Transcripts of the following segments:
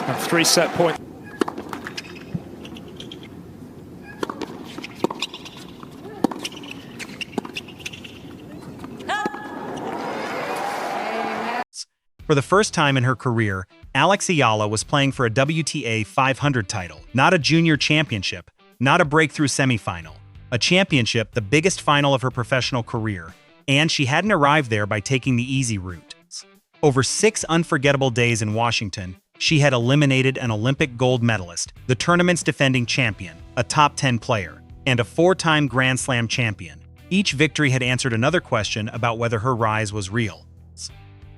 And 3 set point. For the first time in her career, Alex Eala was playing for a WTA 500 title, not a junior championship, not a breakthrough semifinal, a championship, the biggest final of her professional career, and she hadn't arrived there by taking the easy route. Over 6 unforgettable days in Washington, she had eliminated an Olympic gold medalist, the tournament's defending champion, a top 10 player, and a 4-time Grand Slam champion. Each victory had answered another question about whether her rise was real.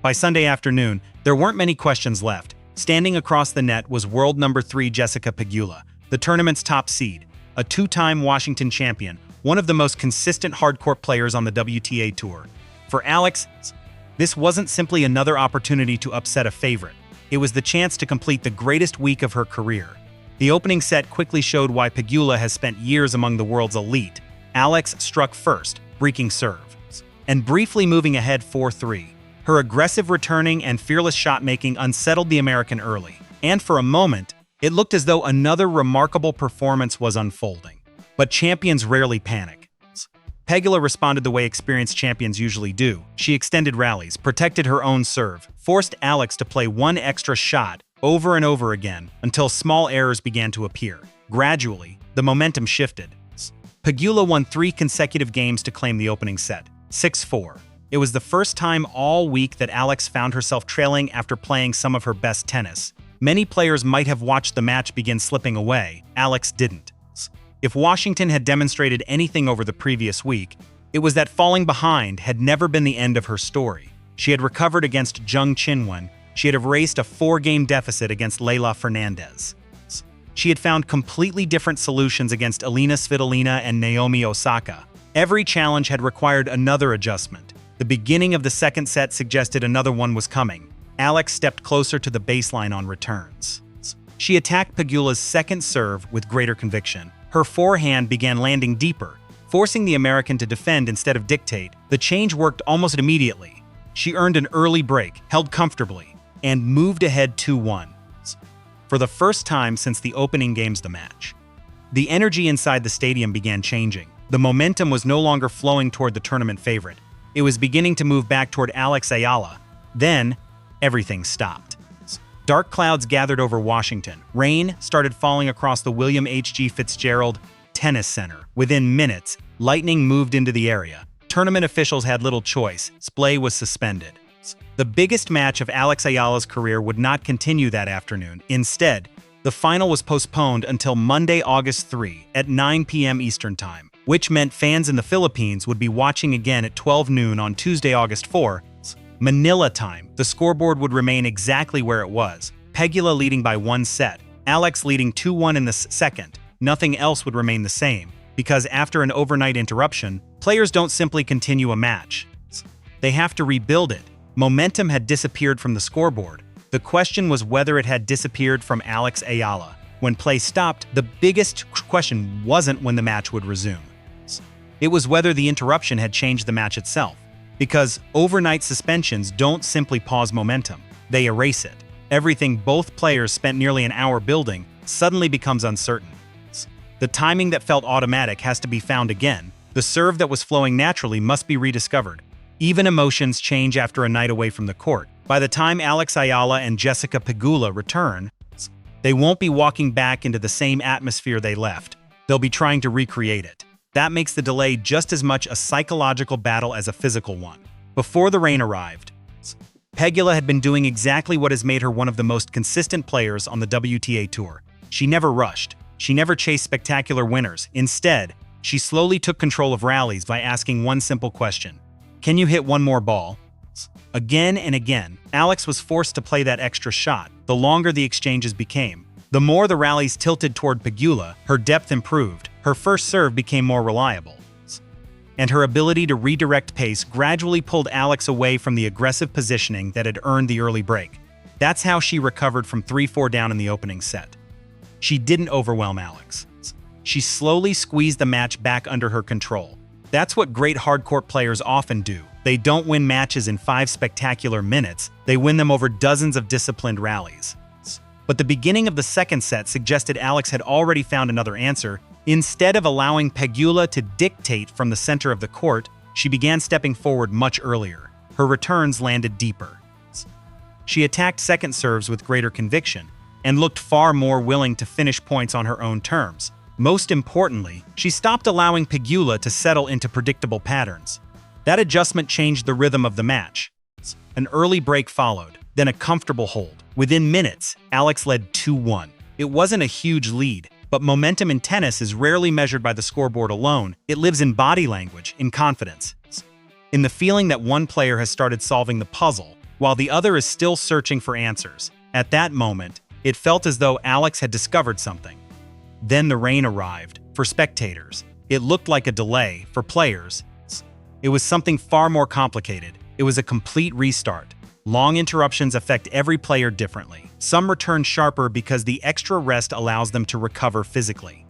By Sunday afternoon, there weren't many questions left. Standing across the net was world number 3 Jessica Pegula, the tournament's top seed, a 2-time Washington champion, one of the most consistent hardcourt players on the WTA Tour. For Alex, this wasn't simply another opportunity to upset a favorite. It was the chance to complete the greatest week of her career. The opening set quickly showed why Pegula has spent years among the world's elite. Alex struck first, breaking serve, and briefly moving ahead 4-3. Her aggressive returning and fearless shot-making unsettled the American early, and for a moment, it looked as though another remarkable performance was unfolding. But champions rarely panic. Pegula responded the way experienced champions usually do. She extended rallies, protected her own serve, forced Alex to play one extra shot over and over again until small errors began to appear. Gradually, the momentum shifted. Pegula won 3 consecutive games to claim the opening set, 6-4. It was the first time all week that Alex found herself trailing after playing some of her best tennis. Many players might have watched the match begin slipping away. Alex didn't. If Washington had demonstrated anything over the previous week, it was that falling behind had never been the end of her story. She had recovered against Jung Chinwon. She had erased a 4-game deficit against Leylah Fernandez. She had found completely different solutions against Alina Svitolina and Naomi Osaka. Every challenge had required another adjustment. The beginning of the second set suggested another one was coming. Alex stepped closer to the baseline on returns. She attacked Pegula's second serve with greater conviction. Her forehand began landing deeper, forcing the American to defend instead of dictate. The change worked almost immediately. She earned an early break, held comfortably, and moved ahead 2-1. For the first time since the opening games of the match, the energy inside the stadium began changing. The momentum was no longer flowing toward the tournament favorite. It was beginning to move back toward Alex Eala. Then, everything stopped. Dark clouds gathered over Washington. Rain started falling across the William H.G. Fitzgerald Tennis Center. Within minutes, lightning moved into the area. Tournament officials had little choice. Play was suspended. The biggest match of Alex Ayala's career would not continue that afternoon. Instead, the final was postponed until Monday, August 3 at 9 p.m. Eastern Time, which meant fans in the Philippines would be watching again at 12 noon on Tuesday, August 4, Manila time. The scoreboard would remain exactly where it was. Pegula leading by 1 set, Alex leading 2-1 in the second. Nothing else would remain the same, because after an overnight interruption, players don't simply continue a match. They have to rebuild it. Momentum had disappeared from the scoreboard. The question was whether it had disappeared from Alex Eala. When play stopped, the biggest question wasn't when the match would resume. It was whether the interruption had changed the match itself. Because overnight suspensions don't simply pause momentum, they erase it. Everything both players spent nearly an hour building suddenly becomes uncertain. The timing that felt automatic has to be found again. The serve that was flowing naturally must be rediscovered. Even emotions change after a night away from the court. By the time Alex Eala and Jessica Pegula return, they won't be walking back into the same atmosphere they left. They'll be trying to recreate it. That makes the delay just as much a psychological battle as a physical one. Before the rain arrived, Pegula had been doing exactly what has made her one of the most consistent players on the WTA Tour. She never rushed. She never chased spectacular winners. Instead, she slowly took control of rallies by asking one simple question: can you hit one more ball? Again and again, Alex was forced to play that extra shot. The longer the exchanges became, the more the rallies tilted toward Pegula. Her depth improved. Her first serve became more reliable, and her ability to redirect pace gradually pulled Alex away from the aggressive positioning that had earned the early break. That's how she recovered from 3-4 down in the opening set. She didn't overwhelm Alex. She slowly squeezed the match back under her control. That's what great hardcourt players often do. They don't win matches in 5 spectacular minutes, they win them over dozens of disciplined rallies. But the beginning of the second set suggested Alex had already found another answer. Instead of allowing Pegula to dictate from the center of the court, she began stepping forward much earlier. Her returns landed deeper. She attacked second serves with greater conviction and looked far more willing to finish points on her own terms. Most importantly, she stopped allowing Pegula to settle into predictable patterns. That adjustment changed the rhythm of the match. An early break followed, then a comfortable hold. Within minutes, Alex led 2-1. It wasn't a huge lead, but momentum in tennis is rarely measured by the scoreboard alone. It lives in body language, in confidence, in the feeling that one player has started solving the puzzle, while the other is still searching for answers. At that moment, it felt as though Alex had discovered something. Then the rain arrived. For spectators, it looked like a delay. For players, it was something far more complicated. It was a complete restart. Long interruptions affect every player differently. Some return sharper because the extra rest allows them to recover physically.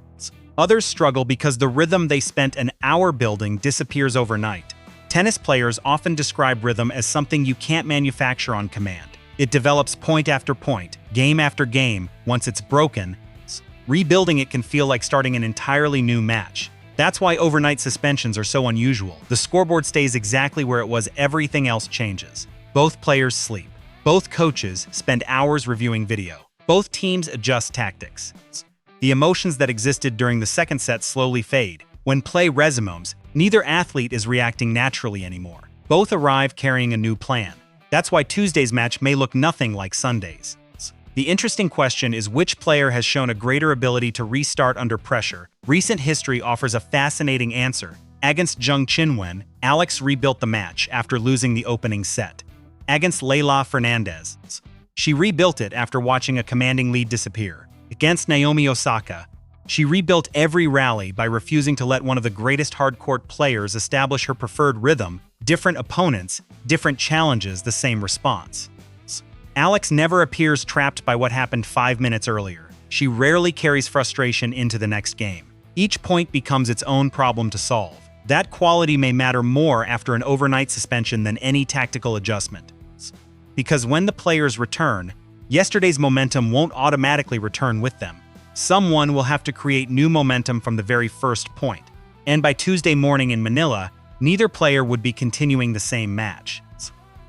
Others struggle because the rhythm they spent an hour building disappears overnight. Tennis players often describe rhythm as something you can't manufacture on command. It develops point after point, game after game. Once it's broken, rebuilding it can feel like starting an entirely new match. That's why overnight suspensions are so unusual. The scoreboard stays exactly where it was, everything else changes. Both players sleep. Both coaches spend hours reviewing video. Both teams adjust tactics. The emotions that existed during the second set slowly fade. When play resumes, neither athlete is reacting naturally anymore. Both arrive carrying a new plan. That's why Tuesday's match may look nothing like Sunday's. The interesting question is which player has shown a greater ability to restart under pressure. Recent history offers a fascinating answer. Against Zheng Qinwen, Alex rebuilt the match after losing the opening set. Against Leylah Fernandez, she rebuilt it after watching a commanding lead disappear. Against Naomi Osaka, she rebuilt every rally by refusing to let one of the greatest hard-court players establish her preferred rhythm. Different opponents, different challenges, the same response. Alex never appears trapped by what happened 5 minutes earlier. She rarely carries frustration into the next game. Each point becomes its own problem to solve. That quality may matter more after an overnight suspension than any tactical adjustment. Because when the players return, yesterday's momentum won't automatically return with them. Someone will have to create new momentum from the very first point. And by Tuesday morning in Manila, neither player would be continuing the same match.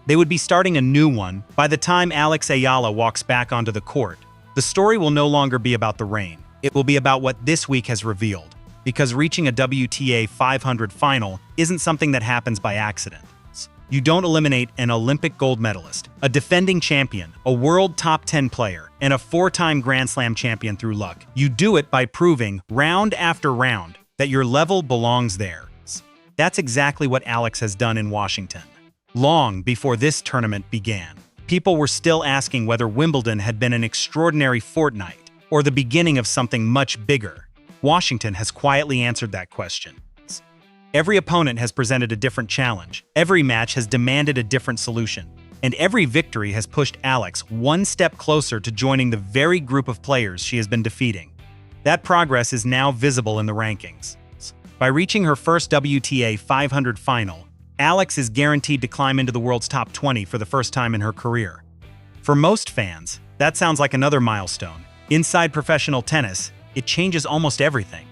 They would be starting a new one. By the time Alex Ayala walks back onto the court, the story will no longer be about the rain. It will be about what this week has revealed. Because reaching a WTA 500 final isn't something that happens by accident. You don't eliminate an Olympic gold medalist, a defending champion, a world top 10 player, and a 4-time Grand Slam champion through luck. You do it by proving, round after round, that your level belongs there. That's exactly what Alex has done in Washington. Long before this tournament began, people were still asking whether Wimbledon had been an extraordinary fortnight or the beginning of something much bigger. Washington has quietly answered that question. Every opponent has presented a different challenge, every match has demanded a different solution, and every victory has pushed Alex one step closer to joining the very group of players she has been defeating. That progress is now visible in the rankings. By reaching her first WTA 500 final, Alex is guaranteed to climb into the world's top 20 for the first time in her career. For most fans, that sounds like another milestone. Inside professional tennis, it changes almost everything.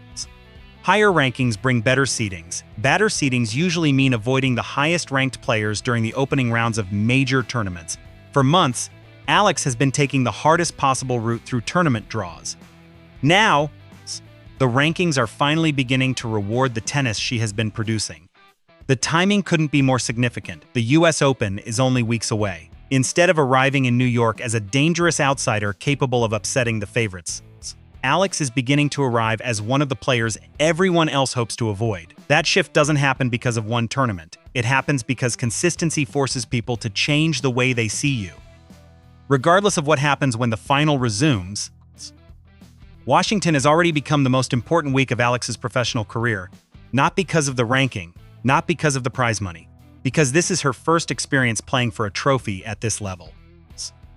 Higher rankings bring better seedings. Better seedings usually mean avoiding the highest-ranked players during the opening rounds of major tournaments. For months, Alex has been taking the hardest possible route through tournament draws. Now, the rankings are finally beginning to reward the tennis she has been producing. The timing couldn't be more significant. The US Open is only weeks away. Instead of arriving in New York as a dangerous outsider capable of upsetting the favorites, Alex is beginning to arrive as one of the players everyone else hopes to avoid. That shift doesn't happen because of one tournament. It happens because consistency forces people to change the way they see you. Regardless of what happens when the final resumes, Washington has already become the most important week of Alex's professional career, not because of the ranking, not because of the prize money, because this is her first experience playing for a trophy at this level.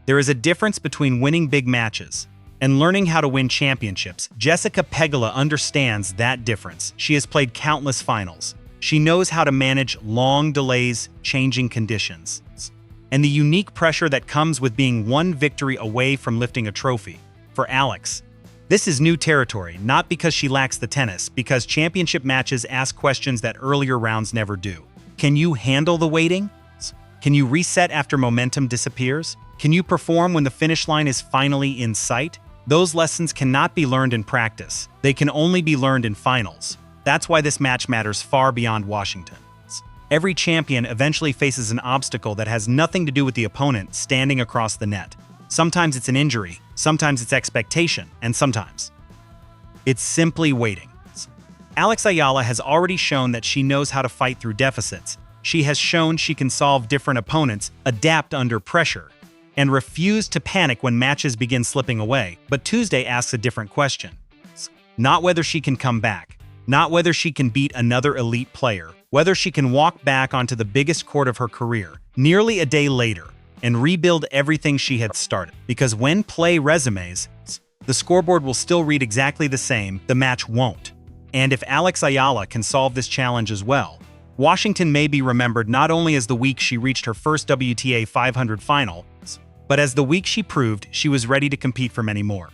There is a difference between winning big matches and learning how to win championships. Jessica Pegula understands that difference. She has played countless finals. She knows how to manage long delays, changing conditions. and the unique pressure that comes with being one victory away from lifting a trophy. For Alex, this is new territory, not because she lacks the tennis, because championship matches ask questions that earlier rounds never do. Can you handle the waiting? Can you reset after momentum disappears? Can you perform when the finish line is finally in sight? Those lessons cannot be learned in practice. They can only be learned in finals. That's why this match matters far beyond Washington. Every champion eventually faces an obstacle that has nothing to do with the opponent standing across the net. Sometimes it's an injury, sometimes it's expectation, and sometimes it's simply waiting. Alex Eala has already shown that she knows how to fight through deficits. She has shown she can solve different opponents, adapt under pressure, and refuse to panic when matches begin slipping away. But Tuesday asks a different question. Not whether she can come back, not whether she can beat another elite player, whether she can walk back onto the biggest court of her career, nearly a day later, and rebuild everything she had started. Because when play resumes, the scoreboard will still read exactly the same, the match won't. And if Alex Eala can solve this challenge as well, Washington may be remembered not only as the week she reached her first WTA 500 final, but as the week she proved she was ready to compete for many more.